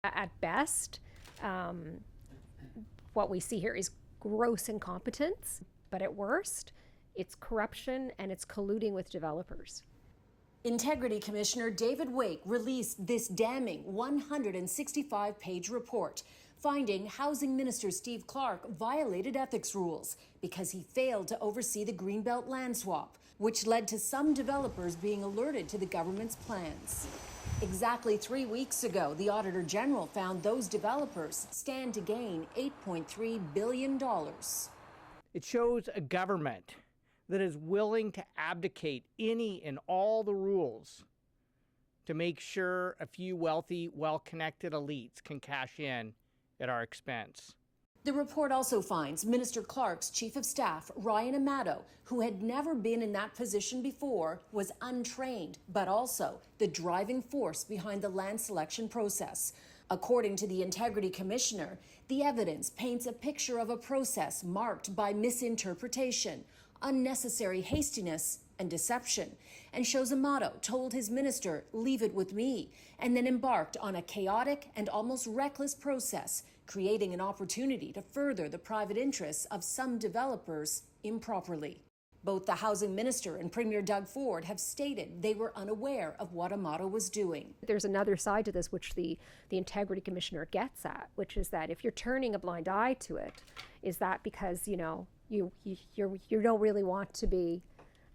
At best, what we see here is gross incompetence, but at worst, it's corruption and it's colluding with developers. Integrity Commissioner David Wake released this damning 165-page report, finding Housing Minister Steve Clark violated ethics rules because he failed to oversee the Greenbelt land swap, which led to some developers being alerted to the government's plans. Exactly 3 weeks ago, the Auditor General found those developers stand to gain $8.3 billion. It shows a government that is willing to abdicate any and all the rules to make sure a few wealthy, well-connected elites can cash in at our expense. The report also finds Minister Clark's Chief of Staff, Ryan Amato, who had never been in that position before, was untrained, but also the driving force behind the land selection process. According to the Integrity Commissioner, the evidence paints a picture of a process marked by misinterpretation, unnecessary hastiness, and deception, and shows Amato told his minister, "Leave it with me," and then embarked on a chaotic and almost reckless process, creating an opportunity to further the private interests of some developers improperly. Both the housing minister and Premier Doug Ford have stated they were unaware of what Amato was doing. There's another side to this which the Integrity Commissioner gets at, which is that if you're turning a blind eye to it, is that because, you don't really want to be,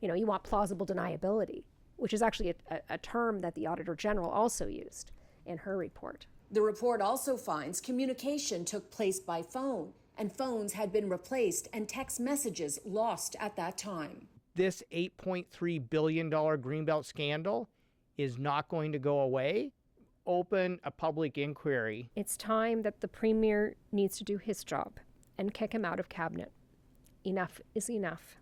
you want plausible deniability, which is actually a term that the Auditor General also used in her report. The report also finds communication took place by phone, and phones had been replaced and text messages lost at that time. This $8.3 billion Greenbelt scandal is not going to go away. Open a public inquiry. It's time that the Premier needs to do his job and kick him out of cabinet. Enough is enough.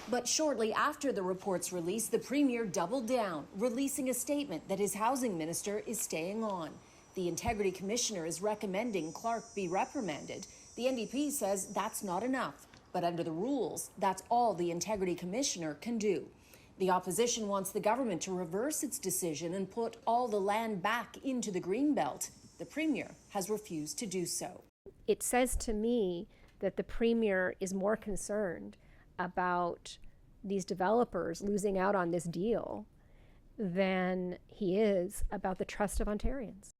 But shortly after the report's release, the Premier doubled down, releasing a statement that his housing minister is staying on. The Integrity Commissioner is recommending Clark be reprimanded. The NDP says that's not enough, but under the rules, that's all the Integrity Commissioner can do. The opposition wants the government to reverse its decision and put all the land back into the Greenbelt. The Premier has refused to do so. It says to me that the Premier is more concerned about these developers losing out on this deal than he is about the trust of Ontarians.